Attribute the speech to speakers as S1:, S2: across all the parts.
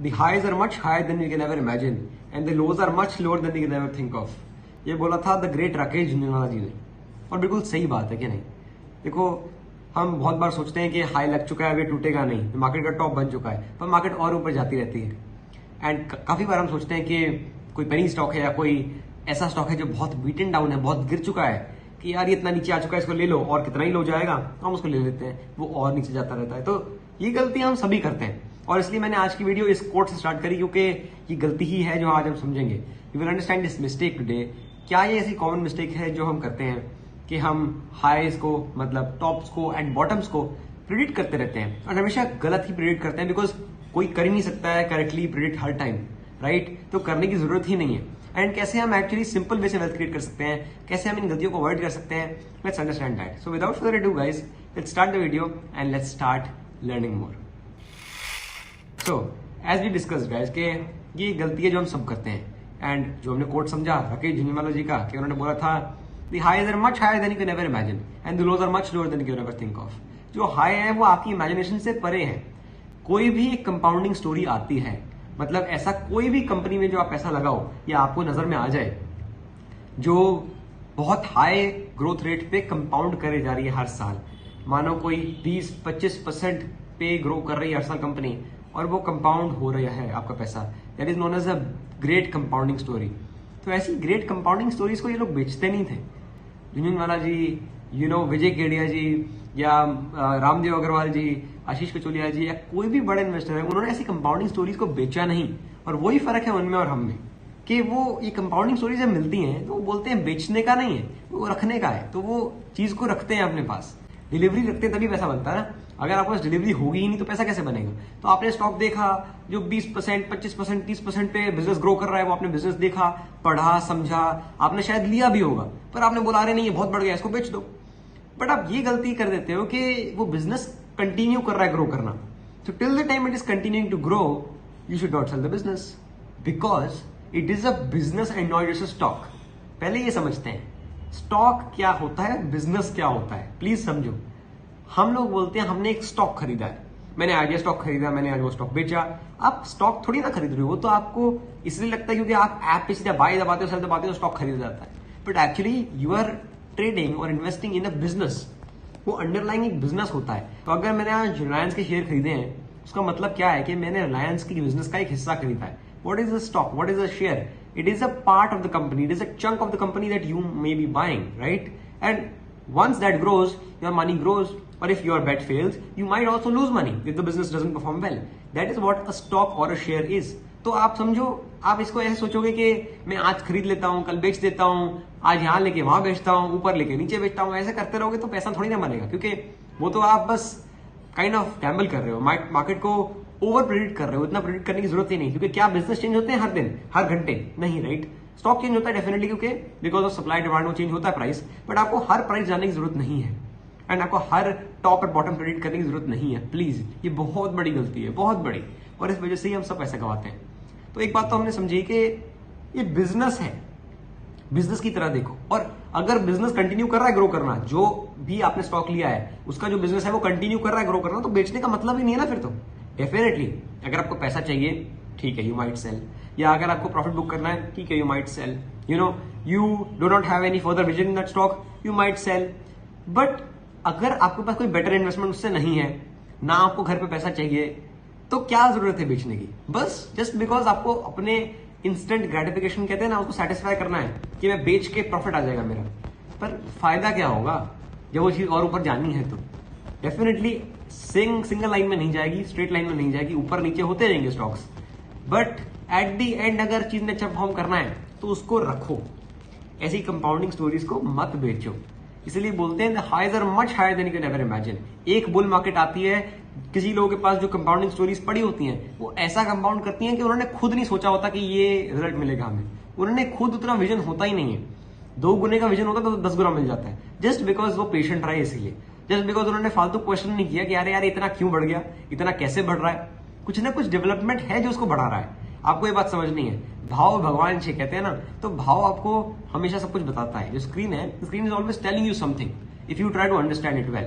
S1: The highs are much higher than you can ever imagine and the lows are much lower than you can ever think of. ये बोला था the great Rakesh Jhunjhunwala ji ने, और बिल्कुल सही बात है कि नहीं। देखो, हम बहुत बार सोचते हैं कि हाई लग चुका है, अभी टूटेगा नहीं, मार्केट का टॉप बन चुका है, पर मार्केट और ऊपर जाती रहती है। एंड काफी बार हम सोचते हैं कि कोई पेनी स्टॉक है या कोई ऐसा स्टॉक है जो बहुत बीटन डाउन है, बहुत गिर चुका है कि यार ये इतना नीचे आ चुका है, इसको ले लो, और कितना ही लो जाएगा, हम उसको ले लेते हैं, वो और नीचे जाता रहता है। तो ये गलती हम सभी करते हैं, और इसलिए मैंने आज की वीडियो इस कोट से स्टार्ट करी, क्योंकि ये गलती ही है जो आज हम समझेंगे। You will understand this mistake today. क्या ये ऐसी कॉमन मिस्टेक है जो हम करते हैं कि हम हाईज को, मतलब टॉप्स को एंड बॉटम्स को प्रिडिक्ट करते रहते हैं, और हमेशा गलत ही प्रिडिक्ट करते हैं, बिकॉज कोई कर ही नहीं सकता है करेक्टली प्रिडिक्ट हर टाइम, राइट? तो करने की जरूरत ही नहीं है। एंड कैसे हम एक्चुअली सिंपल वे से वेल्थ क्रिएट कर सकते हैं, कैसे हम इन गलतियों को अवॉइड कर सकते हैं, let's understand that. So without further ado guys, let's start the video and let's start learning more. So as we discuss guys के ये गलती है जो हम सब करते हैं, एंड जो हमने कोट समझा राकेश झुंझुनवाला जी का, कि उन्होंने बोला था the highs are much higher than you can ever imagine and the lows are much lower than you can ever think of. जो हाई है वो आपकी इमेजिनेशन से परे है। कोई भी एक कंपाउंडिंग स्टोरी आती है, मतलब ऐसा कोई भी कंपनी में जो आप पैसा लगाओ या आपको नजर में आ जाए जो बहुत हाई ग्रोथ रेट पे कंपाउंड करे जा रही है हर साल, मानो कोई 20-25% पे ग्रो कर रही है हर साल कंपनी, और वो कंपाउंड हो रहा है आपका पैसा, that is known as a great compounding story. तो ऐसी ग्रेट कंपाउंडिंग स्टोरीज को ये लोग बेचते नहीं थे। झुंझुनवाला जी, विजय केडिया जी, या रामदेव अग्रवाल जी, आशीष कचोलिया जी, या कोई भी बड़े इन्वेस्टर है, उन्होंने ऐसी कंपाउंडिंग स्टोरीज को बेचा नहीं। और वही फर्क है उनमें और हम में, कि वो ये कंपाउंडिंग स्टोरीज जब मिलती हैं तो वो बोलते हैं बेचने का नहीं है, वो रखने का है। तो वो चीज को रखते हैं अपने पास, डिलीवरी रखते हैं, तभी पैसा बनता है ना। अगर आपके पास डिलीवरी होगी ही नहीं तो पैसा कैसे बनेगा? तो आपने स्टॉक देखा जो 20%, 25%, 30% पे बिजनेस ग्रो कर रहा है, वो आपने बिजनेस देखा, पढ़ा, समझा, आपने शायद लिया भी होगा, पर आपने बोला अरे नहीं ये बहुत बढ़ गया, इसको बेच दो। बट आप ये गलती कर देते हो कि वो बिजनेस कंटिन्यू कर रहा है ग्रो करना, तो till the time it is continuing to grow you should not sell the business, because it is a business and not just a stock. पहले ये समझते हैं स्टॉक क्या होता है, बिजनेस क्या होता है, प्लीज समझो। हम लोग बोलते हैं हमने एक स्टॉक खरीदा है, मैंने आज ये स्टॉक खरीदा, मैंने आज वो स्टॉक बेचा। आप स्टॉक थोड़ी ना खरीद रहे हो, वो तो आपको इसलिए लगता है क्योंकि आप ऐप पे सीधा बाय दबाते हो, सेल दबाते हो, स्टॉक खरीद जाता है। But actually you are trading और इन्वेस्टिंग इन अ बिजनेस, वो अंडरलाइंग एक बिजनेस होता है। तो अगर मैंने आज रिलायंस के शेयर खरीदे हैं, उसका मतलब क्या है कि मैंने रिलायंस की बिजनेस का एक हिस्सा खरीदा है। What is a stock, what is a share? It is a part of the company, it is a chunk of the company that you may be buying, right? And once that grows, your money grows, or if your bet fails, you might also lose money if the business doesn't perform well. That is what a stock or a share is. तो आप समझो, आप इसको ऐसे सोचोगे कि मैं आज खरीद लेता हूँ, कल बेच देता हूँ, आज यहाँ लेके वहां बेचता हूँ, ऊपर लेके नीचे बेचता हूँ, ऐसे करते रहोगे तो पैसा थोड़ी ना बनेगा, क्योंकि वो तो आप बस काइंड ऑफ गैम्बल कर रहे हो, मार्केट को ओवर प्रेडिक्ट कर रहे हो। इतना प्रेडिक्ट करने की जरूरत ही नहीं, क्योंकि क्या बिजनेस चेंज होते हैं हर दिन, हर घंटे? नहीं, राइट? स्टॉक चेंज होता है डेफिनेटली, क्योंकि बिकॉज ऑफ सप्लाई डिमांड वो चेंज होता है प्राइस, बट आपको हर प्राइस जानने की जरूरत नहीं है, एंड आपको हर टॉप और बॉटम प्रेडिक्ट करने की जरूरत नहीं है। प्लीज, ये बहुत बड़ी गलती है, बहुत बड़ी, और इस वजह से ही हम सब पैसे गंवाते हैं। तो एक बात तो हमने समझी कि ये बिजनेस है, बिजनेस की तरह देखो, और अगर बिजनेस कंटिन्यू कर रहा है ग्रो करना, जो भी आपने स्टॉक लिया है उसका जो बिजनेस है वो कंटिन्यू कर रहा है ग्रो करना, तो बेचने का मतलब ही नहीं है ना फिर तो। डेफिनेटली अगर आपको पैसा चाहिए, ठीक है, यू माइट सेल, या अगर आपको प्रॉफिट बुक करना है, ठीक है, you might sell, you do not have any further vision in that stock, you might sell. But अगर आपके पास कोई बेटर इन्वेस्टमेंट उससे नहीं है, ना आपको घर पे पैसा चाहिए, तो क्या जरूरत है बेचने की? बस जस्ट बिकॉज आपको अपने इंस्टेंट ग्रेटिफिकेशन कहते हैं ना, उसको सेटिस्फाई करना है कि मैं बेच के प्रॉफिट आ जाएगा मेरा। पर फायदा क्या होगा जब वो चीज और ऊपर जानी है? तो डेफिनेटली सिंगल लाइन में नहीं जाएगी, स्ट्रेट लाइन में नहीं जाएगी, ऊपर नीचे होते रहेंगे stocks. But at the and अगर चीज ने अच्छा परफॉर्म करना है तो उसको रखो, ऐसी कंपाउंडिंग स्टोरीज को मत बेचो। इसलिए बोलते हैं the highs are much higher than you can ever imagine. एक बुल मार्केट आती है, किसी लोगों के पास जो कंपाउंडिंग स्टोरीज पड़ी होती हैं, वो ऐसा कंपाउंड करती हैं कि उन्होंने खुद नहीं सोचा होता कि ये रिजल्ट मिलेगा हमें, उन्होंने खुद उतना विजन होता ही नहीं है। 2 गुने का विजन होता तो 10 गुना मिल जाता है, जस्ट बिकॉज वो पेशेंट रहे, इसीलिए जस्ट बिकॉज उन्होंने फालतू क्वेश्चन नहीं किया कि अरे यार इतना क्यों बढ़ गया, इतना कैसे बढ़ रहा है। कुछ ना कुछ डेवलपमेंट है जो उसको बढ़ा रहा है। आपको ये बात समझनी है, भाव भगवान से कहते हैं ना, तो भाव आपको हमेशा सब कुछ बताता है। जो स्क्रीन है, screen is always telling you something if you try to understand it well.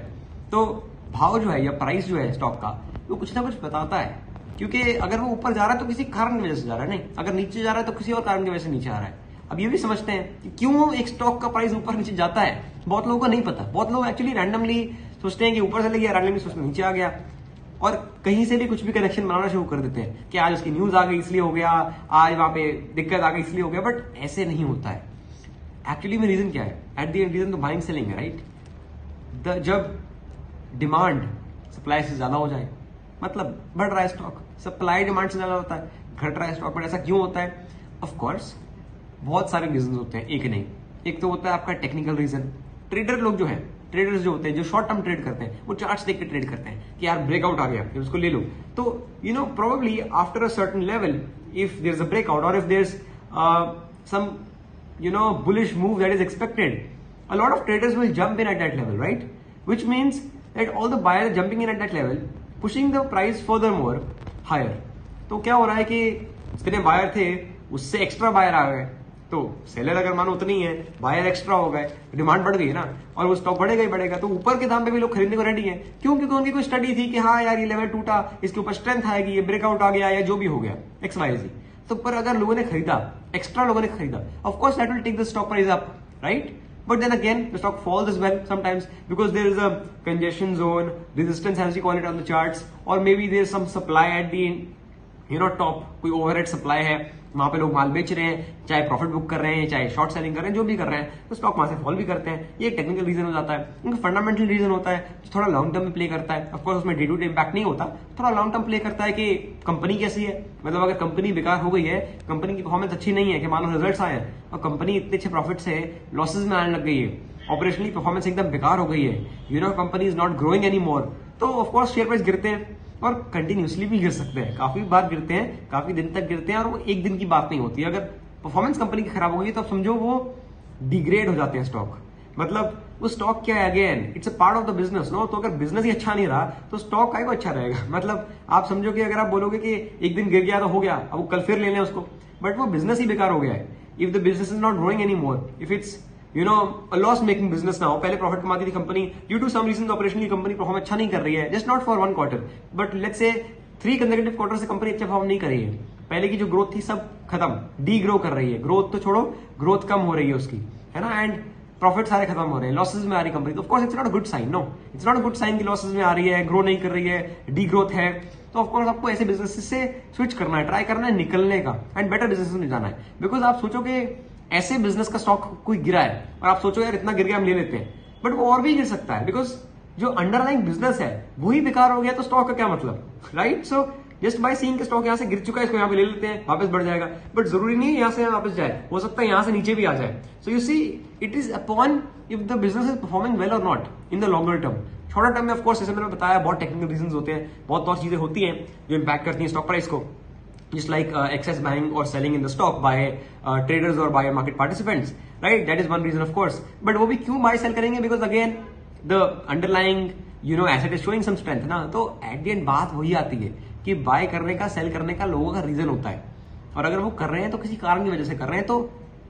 S1: तो भाव जो है या प्राइस जो है स्टॉक का, वो कुछ ना कुछ बताता है। क्योंकि अगर वो ऊपर जा रहा है तो किसी कारण की वजह से जा रहा है, नहीं अगर नीचे जा रहा है तो किसी और कारण की वजह से नीचे आ रहा है। अब ये भी समझते हैं कि क्यों एक स्टॉक का प्राइस ऊपर नीचे जाता है, बहुत लोगों को नहीं पता। बहुत लोग एक्चुअली रैंडमली सोचते हैं कि ऊपर चले गया, रैंडमली सोचते नीचे आ गया, और कहीं से भी कुछ भी कनेक्शन बनाना शुरू कर देते हैं कि आज उसकी न्यूज आ गई इसलिए हो गया, आज वहां पे दिक्कत आ गई इसलिए हो गया। बट ऐसे नहीं होता है। एक्चुअली में रीजन क्या है? एट द एंड रीजन तो बाइंग सेलिंग है, राइट। जब डिमांड सप्लाई से ज्यादा हो जाए, मतलब बढ़ रहा है स्टॉक, सप्लाई डिमांड से ज्यादा होता है, घट रहा है स्टॉक। पर ऐसा क्यों होता है? ऑफ कोर्स बहुत सारे रीजन होते हैं, एक नहीं। एक तो होता है आपका टेक्निकल रीजन। ट्रेडर लोग जो है, ट्रेडर्स जो होते हैं, जो शॉर्ट टर्म ट्रेड करते हैं, वो चार्ट्स देख के ट्रेड करते हैं कि यार ब्रेकआउट आ गया फिर उसको ले लो। तो probably after a certain level, if there is a breakout or if there is some bullish move that is expected, a lot of traders will jump in at that level, right? Which means that all the buyers jumping in at that level, pushing the price furthermore higher. तो क्या हो रहा है कि जितने buyer थे उससे extra buyer आ गए, तो सेलर अगर मानो उतनी है, बायर एक्स्ट्रा हो गए, डिमांड बढ़ गई ना, और वो स्टॉक बढ़ेगा ही बढ़ेगा। तो ऊपर के दाम पे भी लोग खरीदने को रेडी हैं। क्यों? क्योंकि उनकी कोई स्टडी थी कि हाँ यार ये लेवल टूटा, इसके ऊपर स्ट्रेंथ आएगी, ये ब्रेकआउट आ गया या जो भी हो गया XYZ। तो पर अगर लोगों ने खरीदा, एक्स्ट्रा लोगों ने खरीदा, of course that will take the stock price up, right? But then again, the stock falls as well sometimes because there is a congestion zone, resistance as we call it on the charts, or maybe there is some supply at the top, कोई overhead supply है, वहां पे लोग माल बेच रहे हैं, चाहे profit book कर रहे हैं, चाहे शॉर्ट सेलिंग कर रहे हैं, जो भी कर रहे हैं, तो स्टॉक वहां से फॉल भी करते हैं। ये एक टेक्निकल रीजन हो जाता है। उनका फंडामेंटल रीजन होता है जो थोड़ा लॉन्ग टर्म में प्ले करता है। ऑफकोर्स उसमें डे टू डे इंपैक्ट नहीं होता, थोड़ा लॉन्ग टर्म प्ले करता है कि कंपनी कैसी है। मतलब अगर कंपनी बेकार हो गई है, कंपनी की परफॉर्मेंस अच्छी नहीं है, कि मान लो रिजल्ट आए और कंपनी इतने अच्छे प्रॉफिट से लॉसेज में आने लग गई है, ऑपरेशनली परफॉर्मेंस एकदम बेकार हो गई है, company is not growing any मोर, तो ऑफकोर्स शेयर प्राइस गिरते हैं और कंटिन्यूसली भी गिर सकते हैं, काफी बार गिरते हैं, काफी दिन तक गिरते हैं, और वो एक दिन की बात नहीं होती। अगर परफॉर्मेंस कंपनी की खराब हो गई तो आप समझो वो डिग्रेड हो जाते हैं स्टॉक। मतलब वो स्टॉक क्या है, again it's a part of the business, no. तो अगर बिजनेस ही अच्छा नहीं रहा तो स्टॉक का अच्छा रहेगा। मतलब आप समझो कि अगर आप बोलोगे कि एक दिन गिर गया तो हो गया, अब वो कल फिर ले लें उसको, बट वो बिजनेस ही बेकार हो गया है। If the business is not growing any more, if it's loss making business ना हो, पहले प्रॉफिट कमाती थी company, due to some reason operationally company perform अच्छा नहीं कर रही है, just not for 1 quarter, but let's say 3 consecutive quarter से कंपनी अच्छा परफॉर्म नहीं कर रही है, पहले की जो ग्रोथ थी सब खत्म, डी ग्रो कर रही है, ग्रोथ तो छोड़ो, ग्रोथ कम हो रही है उसकी, है ना, एंड प्रॉफिट सारे खत्म हो रहे हैं, लॉसेज में आ रही कंपनी, तो of course it's not a good sign, no, it's not a good sign कि लॉसेज में आ रही है, ग्रो नहीं कर रही है, डी ग्रोथ है। तो ऑफ कोर्स आपको ऐसे बिजनेस से स्विच करना है, ट्राई करना है निकलने का, एंड बेटर बिजनेस में जाना है। बिकॉज आप सोचोगे ऐसे बिजनेस का स्टॉक कोई गिरा है और आप सोचो यार इतना गिर गया हम ले लेते हैं, बट वो और भी गिर सकता है, बिकॉज जो अंडरलाइंग बिजनेस है वही बेकार हो गया, तो स्टॉक का क्या मतलब, right? So just by seeing के स्टॉक यहाँ से गिर चुका है, इसको यहाँ पे ले लेते हैं, वापस बढ़ जाएगा, बट जरूरी नहीं है यहाँ से वापस जाए, हो सकता है यहाँ से नीचे भी आ जाए। So you see it is upon if the business is performing well or not in the longer term. Shorter term में ऑफ कोर्स जैसे मैंने बताया बहुत टेक्निकल रीजंस होते हैं, बहुत और चीजें होती हैं जो इंपैक्ट करती हैं स्टॉक प्राइस को, just like excess buying or selling in the stock by traders or by market participants, right? That is one reason of course, but वो भी क्यों buy sell करेंगे, because again the underlying asset is showing some strength ना, तो at the end बात वही आती है कि buy करने का sell करने का लोगों का रीजन होता है, और अगर वो कर रहे हैं तो किसी कारण की वजह से कर रहे हैं, तो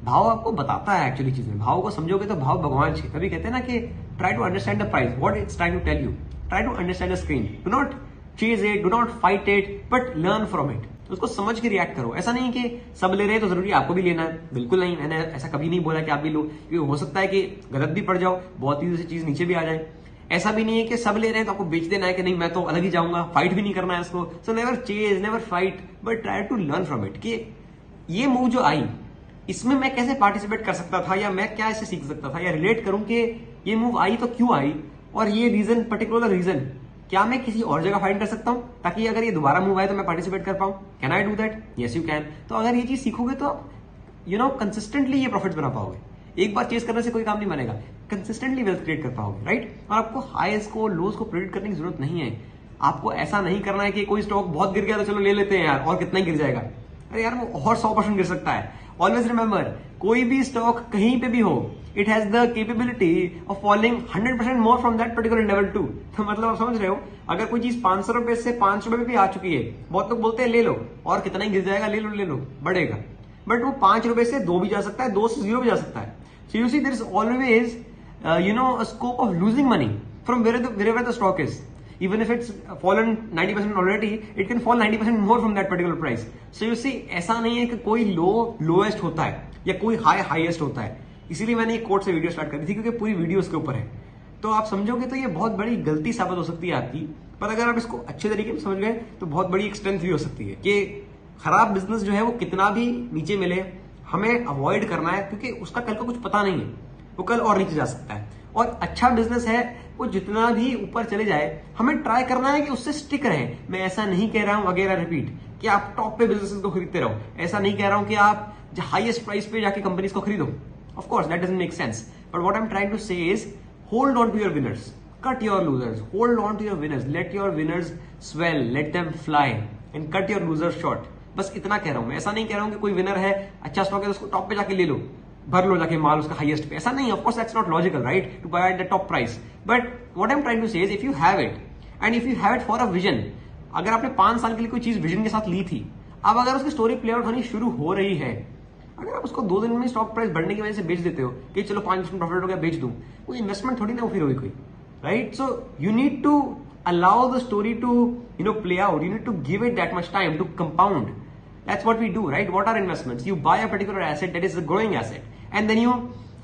S1: भाव आपको बताता है एक्चुअली चीजें, भाव को समझोगे तो भाव भगवान है। तभी कहते हैं ना कि try to understand the price, what it's trying to tell you, try to understand the screen, do not chase it, do not fight it, but learn from it, उसको समझ के रिएक्ट करो। ऐसा नहीं कि सब ले रहे हैं तो जरूरी आपको भी लेना है, बिल्कुल नहीं, मैंने ऐसा कभी नहीं बोला कि आप भी लो, क्योंकि हो सकता है कि गलत भी पड़ जाओ, बहुत तेजी से चीज नीचे भी आ जाए। ऐसा भी नहीं है कि सब ले रहे हैं तो आपको बेच देना है कि नहीं मैं तो अलग ही जाऊंगा, फाइट भी नहीं करना है इसको। So never chase, never fight, but try to learn from it, कि ये मूव जो आई इसमें मैं कैसे पार्टिसिपेट कर सकता था, या मैं क्या इससे सीख सकता था, या रिलेट करूं कि ये मूव आई तो क्यों आई, और ये रीजन, पर्टिकुलर रीजन क्या मैं किसी और जगह फाइंड कर सकता हूं, ताकि अगर ये दोबारा मूव आए तो मैं पार्टिसिपेट कर पाऊं। Can I do that? Yes you can. तो अगर ये चीज सीखोगे तो कंसिस्टेंटली ये प्रॉफिट बना पाओगे। एक बार चेज करने से कोई काम नहीं बनेगा, कंसिस्टेंटली वेल्थ क्रिएट कर पाओगे, राइट? और आपको हाईस को, लोज को प्रेडिक्ट करने की जरूरत नहीं है। आपको ऐसा नहीं करना है कि कोई स्टॉक बहुत गिर गया तो चलो ले लेते हैं यार, और कितना ही गिर जाएगा, अरे यार वो और 100% गिर सकता है। ऑलवेज रिमेंबर, कोई भी स्टॉक कहीं पे भी हो, it has the capability of falling 100% more from that particular level too. तो मतलब आप समझ रहे हो, अगर कोई चीज 500 रुपए से 5 रुपए पे भी आ चुकी है, बहुत लोग बोलते हैं ले लो, और कितना ही गिर जाएगा, ले लो बढ़ेगा, बट वो 5 रुपए से 2 भी जा सकता है, 2 से 0 भी जा सकता है। So you see there is always a scope of losing money from wherever the stock is. Even if it's fallen 90% already, it can fall 90% more from that particular price. So you see, ऐसा नहीं है कि कोई लो lowest होता है या कोई high highest होता है. इसीलिए मैंने एक कोट से वीडियो स्टार्ट करी थी, क्योंकि पूरी वीडियो उसके ऊपर है. तो आप समझोगे तो ये बहुत बड़ी गलती साबित हो सकती है आपकी, पर अगर आप इसको अच्छे तरीके से समझ गए तो बहुत बड़ी एक स्ट्रेंथ भी हो सकती है कि खराब बिजनेस जो है वो कितना भी नीचे मिले, हमें अवॉइड करना है, क्योंकि उसका कल का कुछ पता नहीं है, वो कल और नीचे जा सकता है. और अच्छा बिजनेस है वो जितना भी ऊपर चले जाए, हमें ट्राई करना है कि उससे स्टिक रहे. मैं ऐसा नहीं कह रहा हूं, अगेन रिपीट, कि आप टॉप पे बिजनेस को खरीदते रहो. ऐसा नहीं कह रहा हूं कि आप हाईएस्ट प्राइस पे जाके कंपनीज को खरीदो. Of course that doesn't make sense, but what I am trying to say is hold on to your winners, cut your losers, hold on to your winners, let your winners swell, let them fly and cut your losers short. बस इतना कह रहा हूं मैं. ऐसा नहीं कह रहा हूं कि कोई विनर है, अच्छा स्टॉक है, उसको टॉप पे जाके ले लो, भर लो जाके माल उसका हाईएस्ट पे. ऐसा नहीं. Of course that's not logical, right, to buy at the top price. But what I am trying to say is if you have it and if you have it for a vision, अगर आपने 5 साल के लिए कोई चीज vision के साथ ली थी, अब अगर उसकी स्टोरी प्ले आउट होनी शुरू हो रही है, अगर आप उसको 2 दिन में स्टॉक प्राइस बढ़ने की वजह से बेच देते हो कि चलो 5% प्रॉफिट हो गया बेच दूं, वो इन्वेस्टमेंट थोड़ी ना फिर होगी कोई, right. So you need to allow the story to play out. You need to give it that much time to compound. That's what we do, right? What are investments? You buy a particular asset that is a growing asset, and then you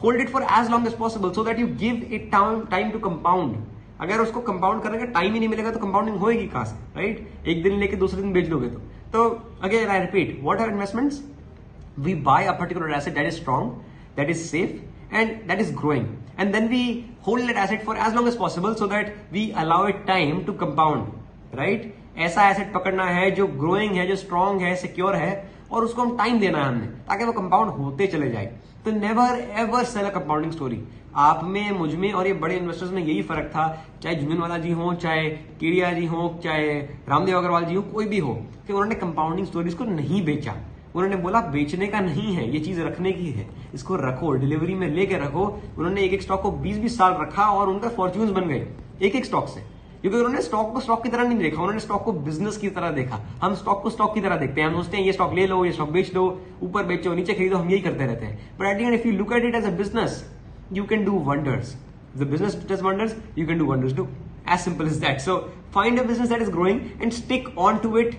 S1: hold it for as long as possible so that you give it time to compound. अगर उसको compound करने का time ही नहीं मिलेगा तो compounding होएगी कहां से, राइट? एक दिन लेके दूसरे दिन बेच दोगे तो again I repeat, what are investments? We buy a particular asset that is strong, that is safe, and that is growing, and then we hold that asset for as long as possible so that we allow it time to compound, right? ऐसा asset पकड़ना है जो growing है, जो strong है, secure है, और उसको हम टाइम देना है हमने, ताकि वो कंपाउंड होते चले जाए. तो नेवर एवर सेल अ कंपाउंडिंग स्टोरी. आप में, मुझ में और ये बड़े इन्वेस्टर्स में यही फर्क था, चाहे झुंझुनवाला जी हो, चाहे केडिया जी हो, चाहे रामदेव अग्रवाल जी हो, कोई भी हो, कि उन्होंने कंपाउंडिंग स्टोरीज को नहीं बेचा. उन्होंने बोला बेचने का नहीं है, ये चीज रखने की है, इसको रखो, डिलीवरी में लेके रखो. उन्होंने एक स्टॉक को 20-20 साल रखा और उनका फॉर्च्यून्स बन गए एक स्टॉक से, क्योंकि उन्होंने स्टॉक को स्टॉक की तरह नहीं देखा, उन्होंने स्टॉक को बिजनेस की तरह देखा. हम स्टॉक को स्टॉक की तरह देखते हैं, हम सोचते हैं ये स्टॉक ले लो, ये स्टॉक बेच दो, ऊपर बेचो, नीचे खरीदो, हम यही करते रहते हैं. But at the end if you look at it as a business, you can do wonders. The business does wonders, you can do wonders too. As simple as that. So find a business that is growing and stick on to it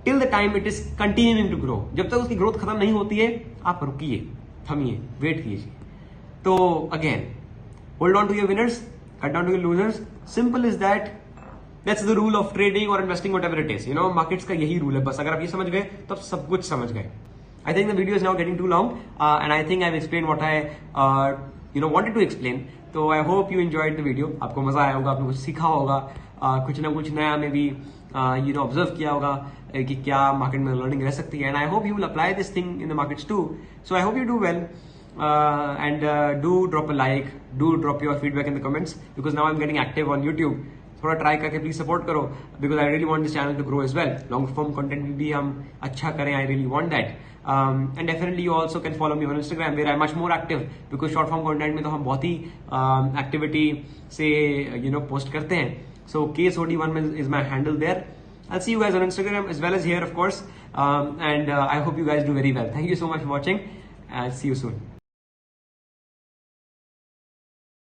S1: till the time it is continuing to grow. जब तक उसकी growth खत्म नहीं होती है, आप रुकिए, थमिए, wait कीजिए. तो again, hold on to your winners, cut down to your losers. Simple is that. That's the rule of trading or investing, whatever it is. Markets का यही रूल है. बस अगर आप ये समझ गए तो आप सब कुछ समझ गए. I think the video is now getting too long, and I think I've explained what I wanted to explain. तो I hope you enjoyed the video. आपको मजा आया होगा, आपने कुछ सीखा होगा, कुछ ना कुछ नया में भी ऑब्जर्व किया होगा कि क्या मार्केट में लर्निंग रह सकती है. And I hope you will apply this thing in the markets too. So I hope you do well, and do drop a like, do drop your feedback in the comments, because now I am getting active on YouTube. थोड़ा try करके please support करो, because I really want this channel to grow as well. Long form content भी हम अच्छा करें, I really want that. And definitely you also can follow me on Instagram where I'm much more active, because short form content में तो हम बहुत ही activity से post करते हैं. So KSOD1 is my handle there. I'll see you guys on Instagram as well as here, of course, and I hope you guys do very well. Thank you so much for watching. I'll see you soon.